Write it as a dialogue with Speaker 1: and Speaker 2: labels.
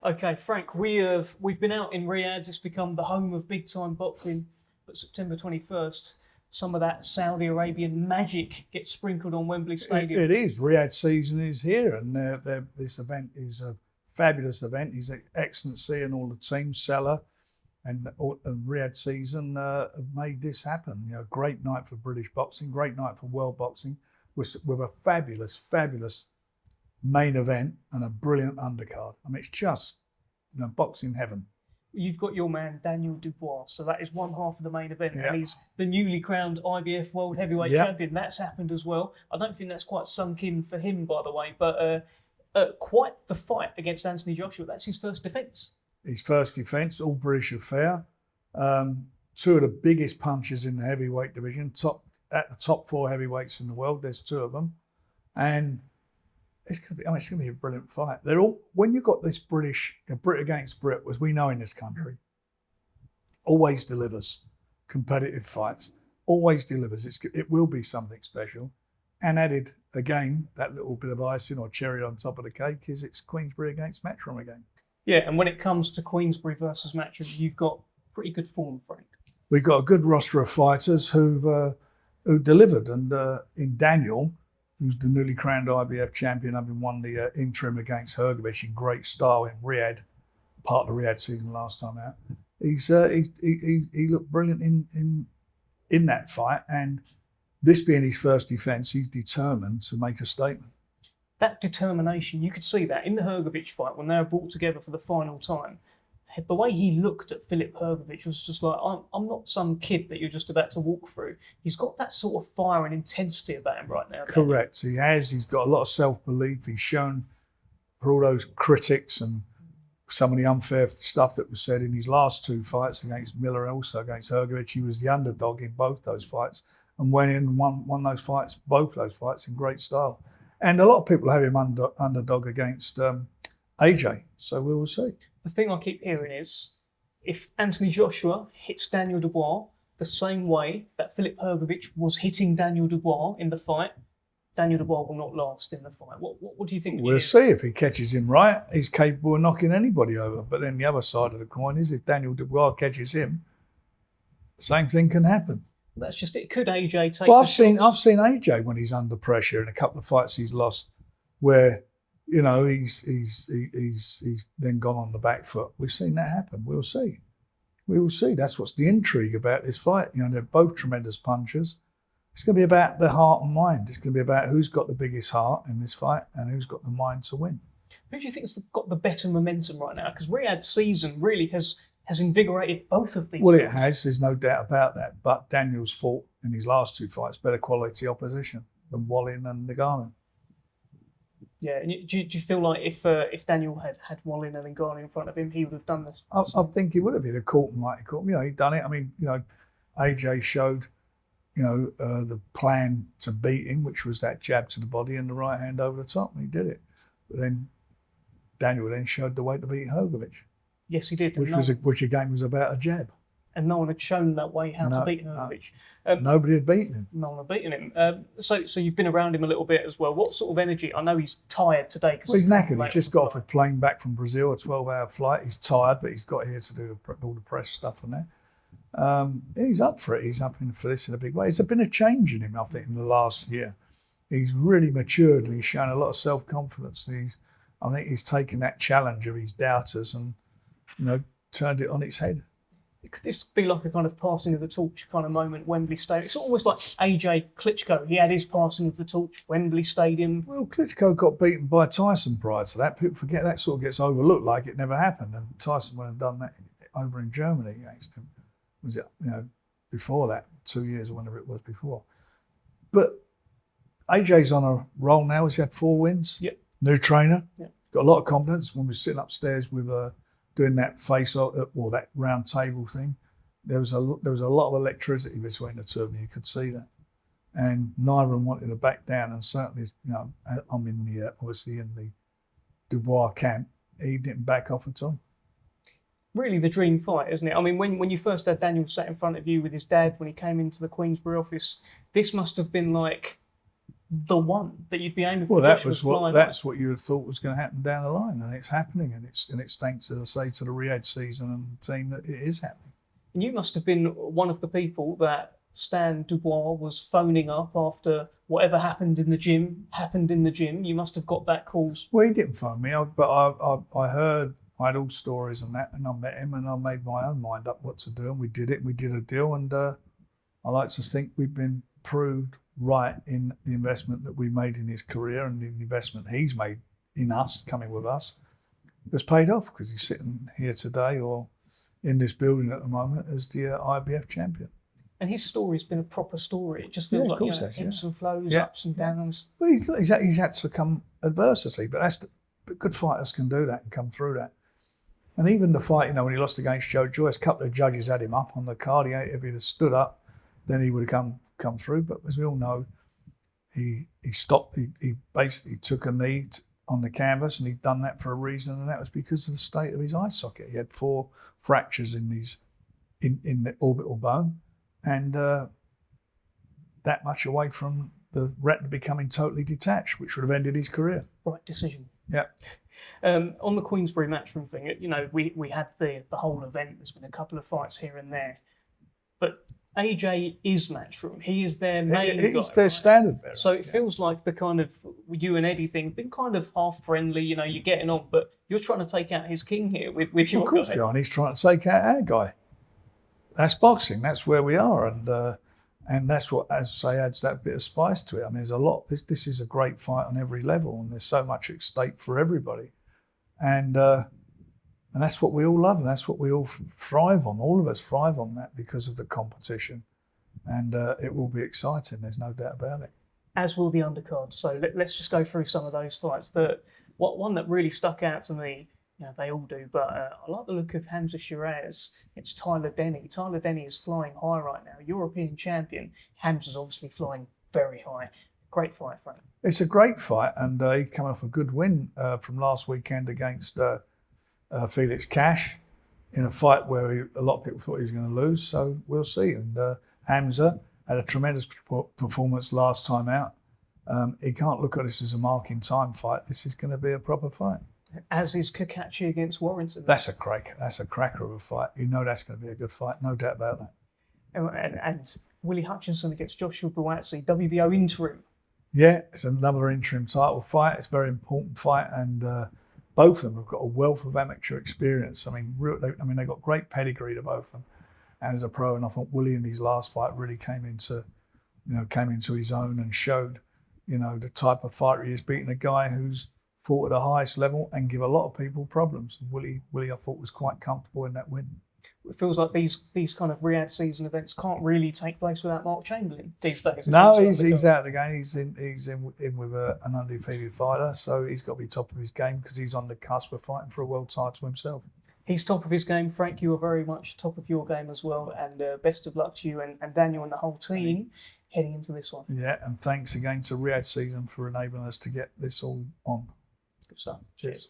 Speaker 1: Okay, Frank, we've been out in Riyadh. It's become the home of big time boxing. But September 21st, some of that Saudi Arabian magic gets sprinkled on Wembley Stadium.
Speaker 2: It is. Riyadh season is here, and this event is a fabulous event. His Excellency and all the team, Salah and Riyadh season have made this happen. You know, great night for British boxing, great night for world boxing, with a fabulous main event and a brilliant undercard. I mean, it's just, boxing heaven.
Speaker 1: You've got your man Daniel Dubois, so that is one half of the main event,
Speaker 2: Yep.
Speaker 1: and he's the newly crowned IBF World Heavyweight
Speaker 2: Yep.
Speaker 1: Champion. That's happened as well. I don't think that's quite sunk in for him, by the way, but quite the fight against Anthony Joshua. That's his first defence.
Speaker 2: His first defence, all British affair. Two of the biggest punchers in the heavyweight division, at the top four heavyweights in the world. There's two of them, and it's going to be a brilliant fight. They're all, when you've got this Brit against Brit, as we know in this country, always delivers competitive fights. Always delivers. It will be something special. And added again, that little bit of icing or cherry on top of the cake is it's Queensberry against Matchroom again.
Speaker 1: Yeah, and when it comes to Queensberry versus Matchroom, you've got pretty good form, Frank.
Speaker 2: We've got a good roster of fighters who delivered, and in Daniel, who's the newly crowned IBF champion, having won the interim against Hrgovic in great style in Riyadh, part of the Riyadh season last time out. He looked brilliant in that fight, and this being his first defence, he's determined to make a statement.
Speaker 1: That determination, you could see that in the Hrgovic fight when they were brought together for the final time. The way he looked at Filip Hrgovic was just like, I'm not some kid that you're just about to walk through. He's got that sort of fire and intensity about him right now.
Speaker 2: Correct. He has. He's got a lot of self-belief. He's shown for all those critics and some of the unfair stuff that was said in his last two fights against Miller and also against Hrgovic. He was the underdog in both those fights and went in and won those fights, both those fights in great style. And a lot of people have him underdog against AJ. So we will see.
Speaker 1: The thing I keep hearing is, if Anthony Joshua hits Daniel Dubois the same way that Filip Hrgovic was hitting Daniel Dubois in the fight, Daniel Dubois will not last in the fight. What do you think?
Speaker 2: We'll see. If he catches him right, he's capable of knocking anybody over. But then the other side of the coin is, if Daniel Dubois catches him, the same thing can happen.
Speaker 1: That's just it. Could AJ take?
Speaker 2: Well, I've seen AJ when he's under pressure in a couple of fights he's lost, where he's then gone on the back foot. We've seen that happen. We'll see. We will see. That's what's the intrigue about this fight. They're both tremendous punchers. It's going to be about the heart and mind. It's going to be about who's got the biggest heart in this fight and who's got the mind to win.
Speaker 1: Who do you think's got the better momentum right now? Because Riyadh season really has invigorated both of these.
Speaker 2: Well, it has. There's no doubt about that. But Daniel's fought in his last two fights better quality opposition than Wallin and Ngannou.
Speaker 1: Yeah, and do you feel like if Daniel had Wallin and Ngannou in front of him, he would have done this?
Speaker 2: I think he would have. He'd have caught him like he caught him. He'd done it. I mean, AJ showed, the plan to beat him, which was that jab to the body and the right hand over the top, and he did it. But then Daniel then showed the way to beat Hrgovic.
Speaker 1: Yes, he did.
Speaker 2: Which again was about a jab.
Speaker 1: And no one had shown that way how to beat Hrgovic.
Speaker 2: Nobody had beaten him.
Speaker 1: No one had beaten him. So you've been around him a little bit as well. What sort of energy? I know he's tired today.
Speaker 2: Well, he's knackered. He's just got off a plane back from Brazil, a 12-hour flight. He's tired, but he's got here to do all the press stuff and that. He's up for it. He's up for this in a big way. There's been a change in him, I think, in the last year. He's really matured and he's shown a lot of self-confidence. And I think he's taken that challenge of his doubters and turned it on its head.
Speaker 1: Could this be like a kind of passing of the torch kind of moment, Wembley Stadium? It's almost like AJ Klitschko. He had his passing of the torch, Wembley Stadium.
Speaker 2: Well, Klitschko got beaten by Tyson prior to that. People forget that sort of gets overlooked like it never happened. And Tyson went and done that over in Germany against him. Was it, before that, 2 years or whenever it was before. But AJ's on a roll now. He's had 4 wins.
Speaker 1: Yep.
Speaker 2: New trainer.
Speaker 1: Yep.
Speaker 2: Got a lot of confidence. When we were sitting upstairs with doing that that round table thing, there was a lot of electricity between the two of them. You could see that, and neither of them wanted to back down. And certainly, I'm in the obviously in the Dubois camp. He didn't back off at all.
Speaker 1: Really, the dream fight, isn't it? I mean, when you first had Daniel sat in front of you with his dad when he came into the Queensberry office, this must have been like the one that you'd be aiming for?
Speaker 2: Well, that
Speaker 1: Joshua
Speaker 2: was
Speaker 1: flying
Speaker 2: that's what you had thought was going to happen down the line, and it's happening, and it's thanks, as I say, to the Riyadh season and the team that it is happening.
Speaker 1: And you must have been one of the people that Stan Dubois was phoning up after whatever happened in the gym happened in the gym. You must have got that calls.
Speaker 2: Well, he didn't phone me, but I heard, I had all stories and that, and I met him, and I made my own mind up what to do, and we did it. We did a deal, and I like to think we've been proved right in the investment that we made in his career, and the investment he's made in us, coming with us, has paid off, because he's sitting here today or in this building at the moment as the IBF champion.
Speaker 1: And his story's been a proper story. It just feels like ebbs and flows, ups and downs.
Speaker 2: Well, he's had to come adversity, but but good fighters can do that and come through that. And even the fight, when he lost against Joe Joyce, a couple of judges had him up on the card. If he'd have stood up, then he would have come through. But as we all know, he stopped. He basically took a knee on the canvas, and he'd done that for a reason, and that was because of the state of his eye socket. He had 4 fractures in the orbital bone, and that much away from the retina becoming totally detached, which would have ended his career.
Speaker 1: Right decision.
Speaker 2: Yeah.
Speaker 1: On the Queensberry Matchroom thing, we had the whole event. There's been a couple of fights here and there, but AJ is Matchroom. He is their main guy.
Speaker 2: He's their standard bearer.
Speaker 1: So it feels like the kind of you and Eddie thing been kind of half friendly. You're getting on, but you're trying to take out his king here with your guy.
Speaker 2: Of course we are, and he's trying to take out our guy. That's boxing. That's where we are, and that's what, as I say, adds that bit of spice to it. I mean, there's a lot. This is a great fight on every level, and there's so much at stake for everybody, and that's what we all love, and that's what we all thrive on. All of us thrive on that because of the competition, and it will be exciting. There's no doubt about it.
Speaker 1: As will the undercard. So let's just go through some of those fights. One that really stuck out to me, they all do, but I like the look of Hamza Shiraz. It's Tyler Denny. Tyler Denny is flying high right now, European champion. Hamza's obviously flying very high. Great fight for him. It's
Speaker 2: a great fight, and he's coming off a good win from last weekend against Felix Cash in a fight where a lot of people thought he was going to lose, so we'll see. And Hamza had a tremendous performance last time out. He can't look at this as a marking time fight. This is going to be a proper fight.
Speaker 1: As is Kakachi against Warrington.
Speaker 2: That's a cracker. That's a cracker of a fight. That's going to be a good fight, no doubt about that.
Speaker 1: And Willie Hutchinson against Joshua Buatsi, WBO interim.
Speaker 2: Yeah, it's another interim title fight. It's a very important fight, and both of them have got a wealth of amateur experience. I mean, they've got great pedigree to both of them. And as a pro, and I thought Willie in his last fight really came into his own and showed, the type of fighter he is, beating a guy who's fought at the highest level and give a lot of people problems. And Willie, I thought, was quite comfortable in that win.
Speaker 1: It feels like these kind of Riyadh season events can't really take place without Mark Chamberlain these days.
Speaker 2: No, he's out of the game. He's in with an undefeated fighter, so he's got to be top of his game because he's on the cusp of fighting for a world title himself.
Speaker 1: He's top of his game. Frank, you are very much top of your game as well, and best of luck to you and Daniel and the whole team heading into this one.
Speaker 2: Yeah, and thanks again to Riyadh season for enabling us to get this all on.
Speaker 1: Good stuff. Cheers.